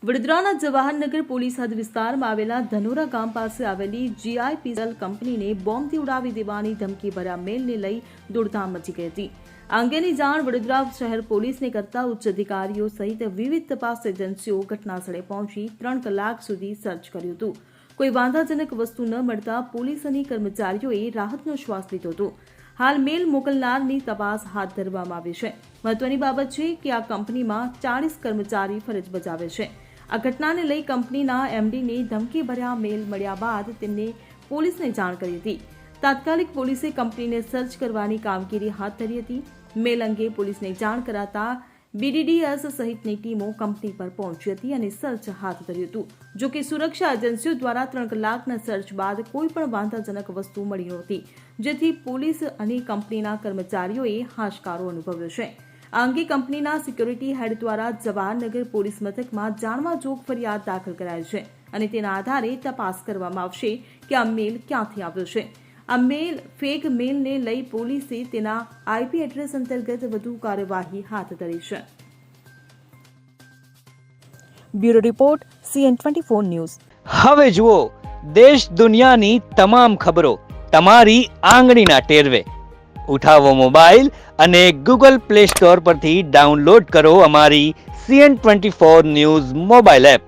વડોદરાના જવાહરનગર પોલીસ હદ વિસ્તારમાં આવેલા ધનોરા ગામ પાસે આવેલી જીઆઈપીએલ કંપનીને બોમ્બથી ઉડાવી દેવાની ધમકી ભર્યા મેલને લઈ દોડધામ મચી ગઈ હતી. આ અંગેની જાણ વડોદરા શહેર પોલીસને કરતા ઉચ્ચ અધિકારીઓ સહિત વિવિધ તપાસ એજન્સીઓ ઘટનાસ્થળે પહોંચી 3 કલાક સુધી સર્ચ કર્યું હતું. કોઈ વાંધાજનક વસ્તુ ન મળતા પોલીસ અને કર્મચારીઓએ રાહતનો શ્વાસ લીધો હતો. હાલ મેલ મોકલનારની તપાસ હાથ ધરવામાં આવી છે. મહત્વની બાબત છે કે આ કંપનીમાં 40 કર્મચારી ફરજ બજાવે છે. આ ઘટનાને લઈ કંપનીના એમડીને ધમકી ભર્યા મેલ મળ્યા બાદ તેમને પોલીસને જાણ કરી હતી. તાત્કાલિક પોલીસે કંપનીને સર્ચ કરવાની કામગીરી હાથ ધરી હતી. મેલ અંગે પોલીસને જાણ કરાતા બીડીડીએસ સહિતની ટીમો કંપની પર પહોંચી હતી અને સર્ચ હાથ ધર્યું હતું. જો કે સુરક્ષા એજન્સીઓ દ્વારા 3 કલાકના સર્ચ બાદ કોઈ પણ વાંધાજનક વસ્તુ મળી નહોતી, જેથી પોલીસ અને કંપનીના કર્મચારીઓએ હાશકારો અનુભવ્યો છે. આ અંગે કંપનીના સિક્યોરિટી હેડ દ્વારા જવાહરનગર પોલીસ મથકમાં જાણવાજોગ ફરિયાદ દાખલ કરાઈ છે અને તેના આધારે તપાસ કરવામાં આવશે કે આ મેલ ક્યાંથી આવ્યો છે. આ મેલ ફેક મેલને લઈ પોલીસે તેના આઈપી એડ્રેસ અંતર્ગત વધુ કાર્યવાહી હાથ ધરી છે. Bureau report CN24 news. હવે જુઓ દેશ દુનિયાની તમામ ખબરો તમારી આંગળીના ટેરવે. ઉઠાવો મોબાઈલ અને Google Play Store પરથી ડાઉનલોડ કરો અમારી CN24 ન્યૂઝ મોબાઈલ એપ.